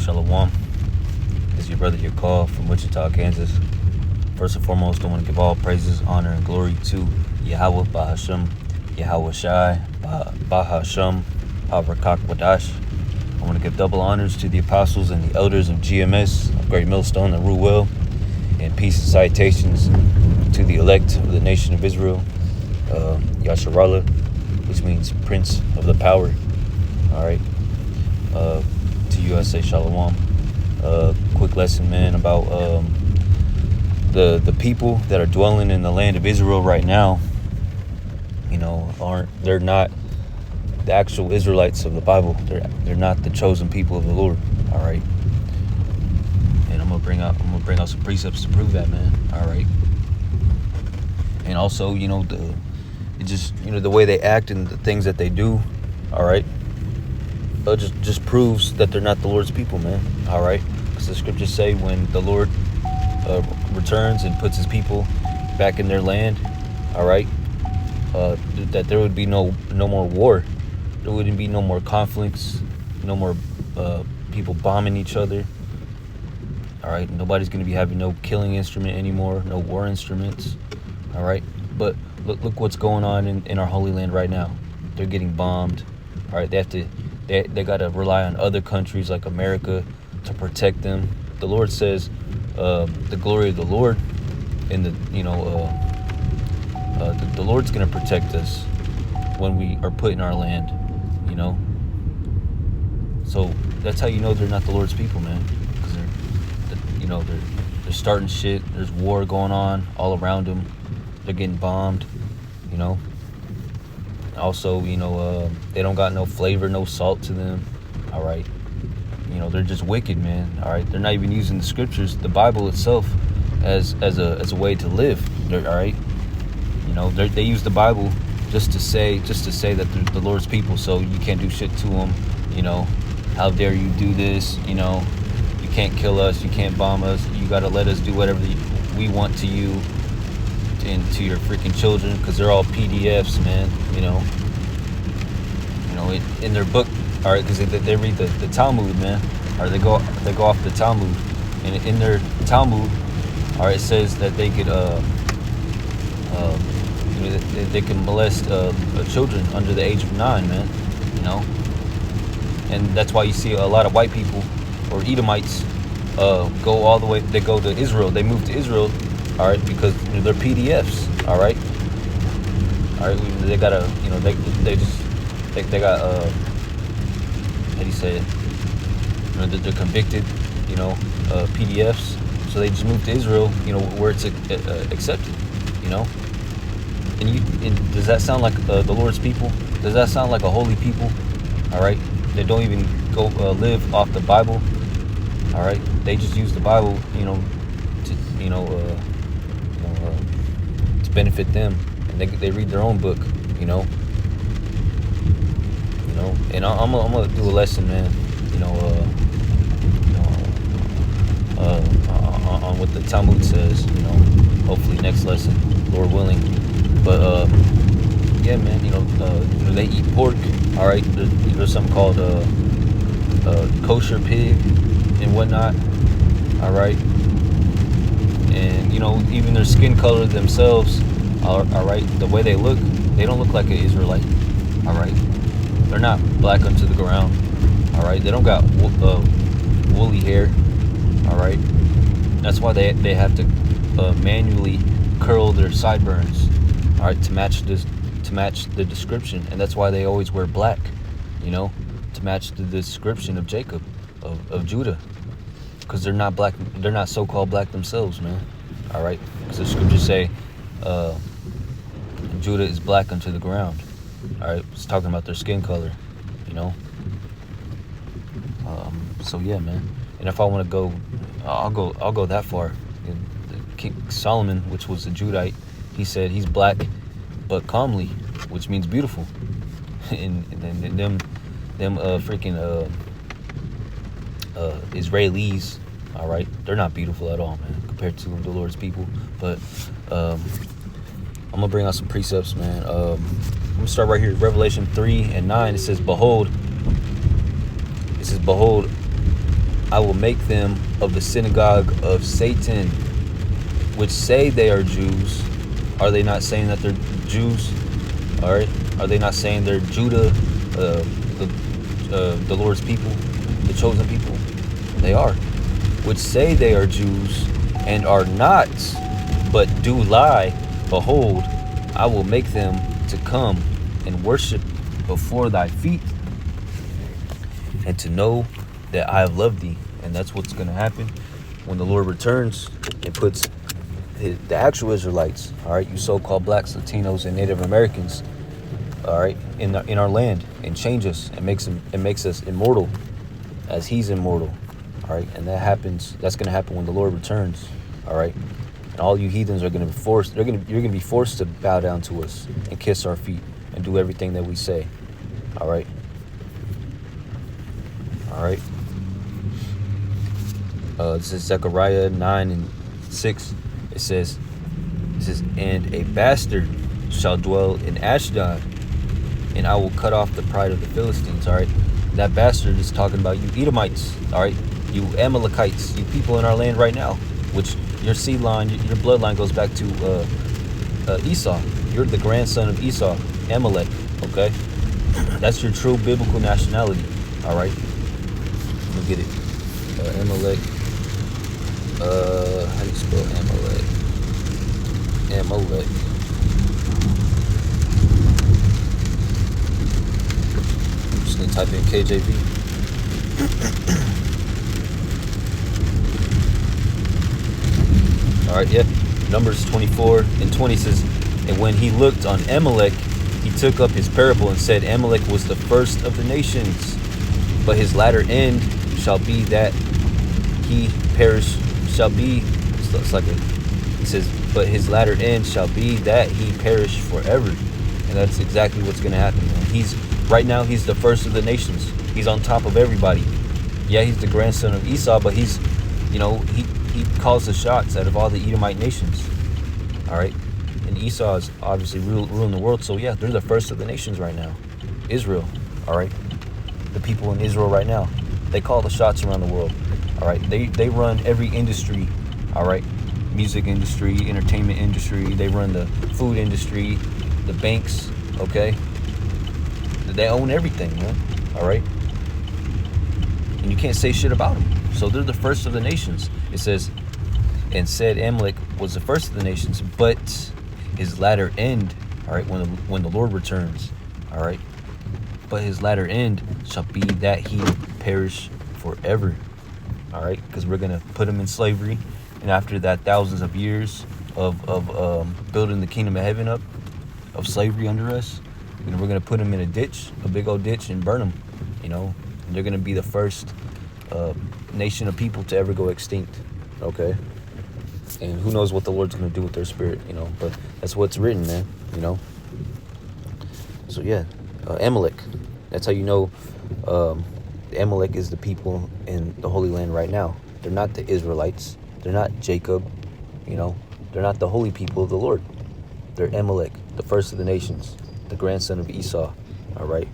Shalom. This is your brother Yakov from Wichita, Kansas. First and foremost, I want to give all praises, honor, and glory to Yahweh Bahashem, Yahweh Shai, Bahashem, Havrakak Wadash. I want to give double honors to the apostles and the elders of GMS, of Great Millstone and Ruel, and peace and citations to the elect of the nation of Israel, Yasharallah, which means Prince of the Power. All right. To you I say Shalom. Quick lesson, man, about the people that are dwelling in the land of Israel right now. You know, they're not the actual Israelites of the Bible. They're not the chosen people of the Lord. All right. And I'm gonna bring out some precepts to prove that, man. All right. And also, you know, the way they act and the things that they do. All right. Just proves that they're not the Lord's people, man. All right, because the scriptures say when the Lord returns and puts his people back in their land, all right, that there would be no more war. There wouldn't be no more conflicts, no more people bombing each other. All right, nobody's going to be having no killing instrument anymore, no war instruments. All right, but look what's going on in our Holy Land right now. They're getting bombed. All right, they got to rely on other countries like America to protect them. The Lord says the glory of the Lord and the Lord's going to protect us when we are put in our land, you know. So that's how you know they're not the Lord's people, man, because they're starting shit. There's war going on all around them. They're getting bombed, you know. Also, you know, they don't got no flavor, no salt to them. All right. You know, they're just wicked, man. All right. They're not even using the scriptures, the Bible itself, as a way to live. All right. You know, they use the Bible just to say that they're the Lord's people. So you can't do shit to them. You know, how dare you do this? You know, you can't kill us. You can't bomb us. You got to let us do whatever we want to you. Into your freaking children, because they're all PDFs, man. You know, in their book, all right, because they read the Talmud, man. Or they go off the Talmud, and in their Talmud, all right, it says that they could they can molest children under the age of 9, man. You know, and that's why you see a lot of white people or Edomites go all the way. They go to Israel. They move to Israel. All right, because they're PDFs. All right, they gotta, you know, they got how do you say it? You know, they're convicted, you know, PDFs. So they just move to Israel, you know, where it's accepted, you know. And does that sound like the Lord's people? Does that sound like a holy people? All right, they don't even go live off the Bible. All right, they just use the Bible, you know, to to benefit them, and they read their own book, you know. And I'm gonna do a lesson, man, on what the Talmud says, you know, hopefully next lesson, Lord willing. But yeah, man, you know, they eat pork. All right, there's something called kosher pig and whatnot. All right. And, you know, even their skin color themselves, all right, the way they look, they don't look like an Israelite, all right? They're not black unto the ground, all right? They don't got woolly hair, all right? That's why they have to manually curl their sideburns, all right, to match the description. And that's why they always wear black, you know, to match the description of Jacob, of Judah. Because they're not black, they're not so-called black themselves, man. All right, because the scriptures say Judah is black unto the ground. All right, it's talking about their skin color, you know. So yeah, man. And if I want to go, I'll go that far. King Solomon, which was a Judite, he said he's black but comely, which means beautiful. and them freaking Israelis, all right, they're not beautiful at all, man, compared to the Lord's people. But I'm gonna bring out some precepts, man. I'm gonna start right here, Revelation 3:9. It says, behold, I will make them of the synagogue of Satan, which say they are Jews. Are they not saying that they're Jews? All right. Are they not saying they're Judah, the Lord's people, the chosen people? They are. Which say they are Jews and are not, but do lie. Behold, I will make them to come and worship before thy feet, and to know that I have loved thee. And that's what's going to happen when the Lord returns and puts the actual Israelites, all right, you so-called blacks, Latinos, and Native Americans, all right, in our land, and change us and makes us immortal as he's immortal, all right. And that's going to happen when the Lord returns, all right. And all you heathens are going to be forced, you're going to be forced to bow down to us and kiss our feet and do everything that we say, all right. All right. This is Zechariah 9:6. It says, and a bastard shall dwell in Ashdod, and I will cut off the pride of the Philistines. All right. That bastard is talking about you Edomites. All right. You Amalekites, you people in our land right now, which your seed line, your bloodline goes back to Esau. You're the grandson of Esau, Amalek. Okay. That's your true biblical nationality. All right. Let me get it. Amalek. How do you spell Amalek? Amalek. I'm just gonna type in KJV. All right, yeah. Numbers 24:20 says, and when he looked on Amalek, he took up his parable and said, Amalek was the first of the nations, but his latter end shall be that he perish. Shall be, it's like it says, but his latter end shall be that he perish forever. And that's exactly what's going to happen, man. Right now he's the first of the nations. He's on top of everybody. Yeah, he's the grandson of Esau, but he's, he calls the shots out of all the Edomite nations. All right. And Esau is obviously ruling the world. So yeah, they're the first of the nations right now. Israel. All right. The people in Israel right now, they call the shots around the world. All right, they run every industry, all right, music industry, entertainment industry. They run the food industry, the banks, okay? They own everything, man, all right? And you can't say shit about them. So they're the first of the nations. It says, and said Amalek was the first of the nations, but his latter end, all right, when the Lord returns, all right? But his latter end shall be that he perish forever. All right, because we're gonna put him in slavery, and after that, thousands of years of building the kingdom of heaven up, of slavery under us, we're gonna put him in a ditch, a big old ditch, and burn him. And they're gonna be the first nation of people to ever go extinct. Okay, and who knows what the Lord's gonna do with their spirit, But that's what's written, man. So yeah, Amalek. That's how you know. Amalek is the people in the Holy Land right now. They're not the Israelites. They're not Jacob. They're not the holy people of the Lord. They're Amalek, the first of the nations, the grandson of Esau. All right.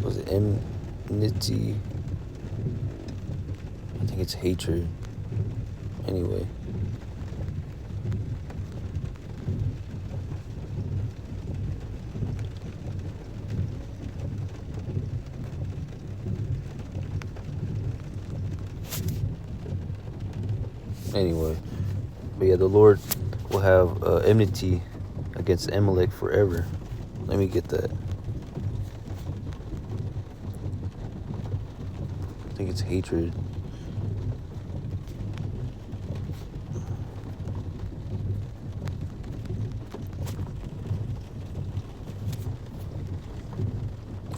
Was it enmity? I think it's hatred. Anyway. But yeah, the Lord will have enmity against Amalek forever. Let me get that. I think it's hatred.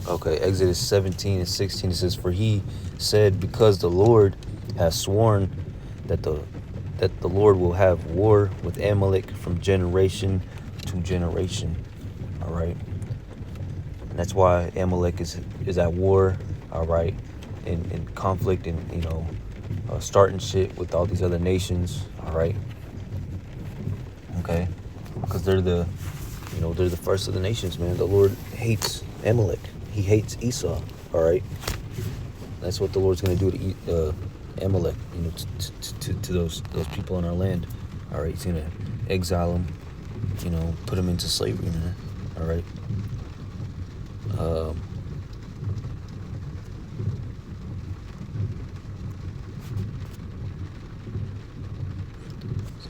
Okay, Exodus 17:16, it says, for he said, because the Lord has sworn that the Lord will have war with Amalek from generation to generation. All right. And that's why Amalek is at war, all right, in conflict and, starting shit with all these other nations, all right. Okay. because they're the first of the nations, man. The Lord hates Amalek. He hates Esau. All right. That's what the Lord's going to do to Amalek, to those people in our land. All right. He's going to exile them, put them into slavery, man. All right.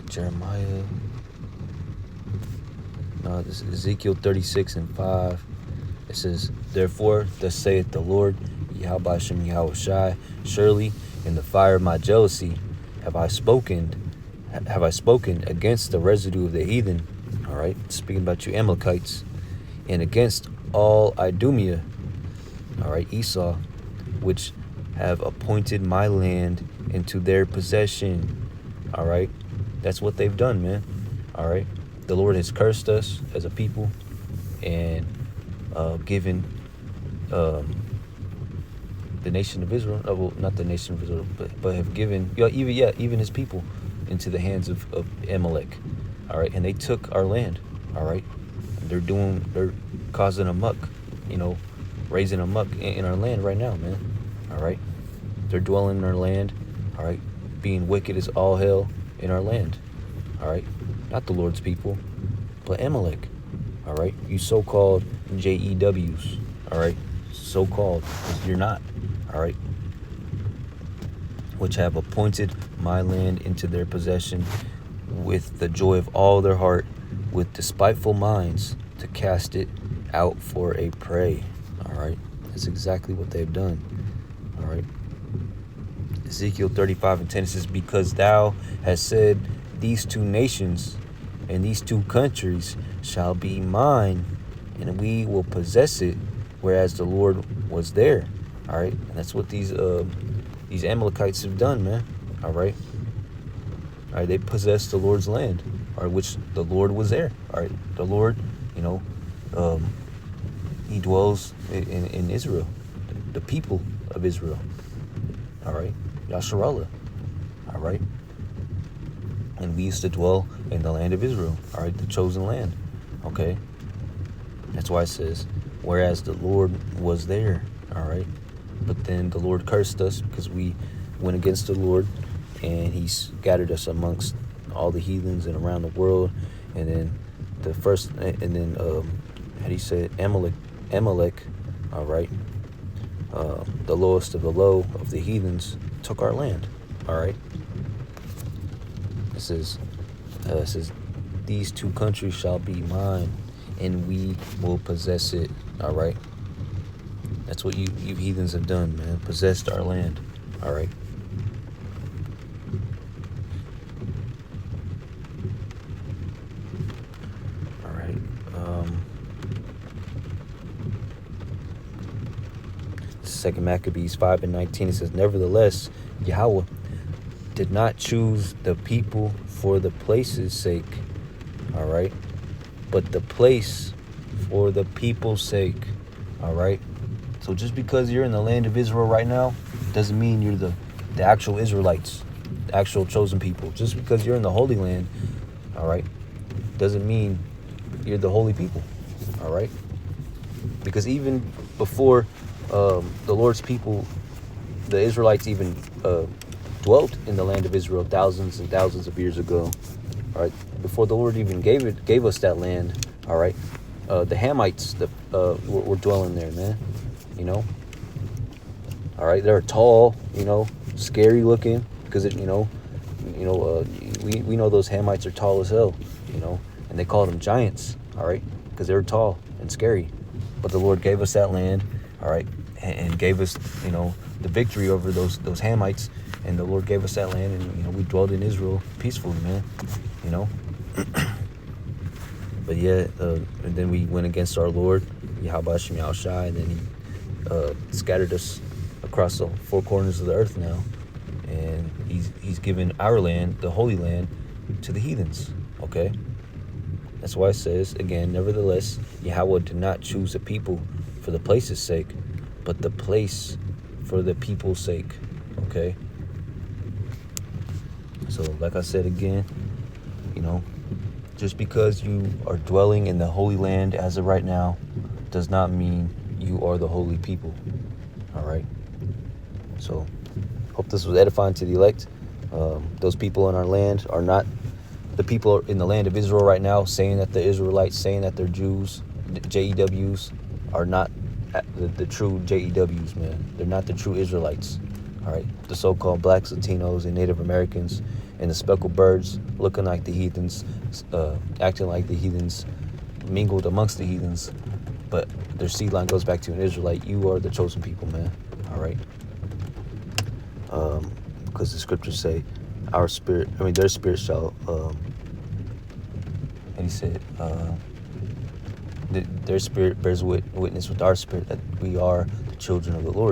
Jeremiah. No, this is Ezekiel 36:5. It says, "Therefore, thus saith the Lord, Yahweh Hashem Yahweh Shai, surely in the fire of my jealousy have I spoken against the residue of the heathen." All right, speaking about you Amalekites, and against all Idumea, all right, Esau, which have appointed my land into their possession. All right, that's what they've done, man. All right, the Lord has cursed us as a people, and given the nation of Israel, well, not the nation of Israel, but have given even his people into the hands of Amalek. All right, and they took our land. All right, they're causing a muck, raising a muck in our land right now, man. All right, they're dwelling in our land. All right, being wicked as all hell in our land. All right, not the Lord's people, but Amalek. All right, you so-called JEWs. All right, so-called, you're not. All right, which have appointed my land into their possession with the joy of all their heart, with despiteful minds, to cast it out for a prey. All right, that's exactly what they've done. All right, Ezekiel 35:10, it says, "Because thou hast said, these two nations and these two countries shall be mine, and we will possess it, whereas the Lord was there." All right, and that's what these Amalekites have done, man. All right. All right, they possessed the Lord's land, all right, which the Lord was there. All right, the Lord, he dwells in Israel, the people of Israel. All right, Yasharallah. All right, and we used to dwell in the land of Israel. All right, the chosen land. Okay, that's why it says, whereas the Lord was there. All right, but then the Lord cursed us because we went against the Lord, and he scattered us amongst all the heathens and around the world. And then how do you say it? Amalek, all right, the lowest of the low of the heathens, took our land. All right, it says these two countries shall be mine, and we will possess it. All right, that's what you heathens have done, man. Possessed our land. All right. Second Maccabees 5:19, it says, "Nevertheless, Yahweh did not choose the people for the place's sake." All right, but the place for the people's sake. All right, so just because you're in the land of Israel right now doesn't mean you're the actual Israelites, the actual chosen people. Just because you're in the Holy Land, all right, doesn't mean you're the holy people. All right, because even before the Lord's people, the Israelites, even dwelt in the land of Israel thousands and thousands of years ago. All right, before the Lord even gave us that land. All right, the Hamites were dwelling there, man. All right, they're tall, scary looking, because we know those Hamites are tall as hell, and they called them giants. All right, because they were tall and scary, but the Lord gave us that land. All right, and gave us, the victory over those Hamites, and the Lord gave us that land, and we dwelled in Israel peacefully, man. But yeah, and then we went against our Lord, Yahweh Hashem Yahweh Shai, and then he scattered us across the four corners of the earth now, and he's given our land, the Holy Land, to the heathens. Okay, that's why it says again, "Nevertheless, Yahweh did not choose a people for the place's sake, but the place for the people's sake." Okay, so like I said again, Just because you are dwelling in the Holy Land as of right now does not mean you are the holy people. All right. So, hope this was edifying to the elect. Those people in our land are not the people in the land of Israel right now saying that the Israelites, saying that they're Jews, JEWs, are not the true JEWs, man. They're not the true Israelites. All right. The so-called blacks, Latinos, and Native Americans, and the speckled birds looking like the heathens, acting like the heathens, mingled amongst the heathens, but their seed line goes back to an Israelite. You are the chosen people, man. All right. Because the scriptures say, their spirit shall, and he said, their spirit bears witness with our spirit that we are the children of the Lord.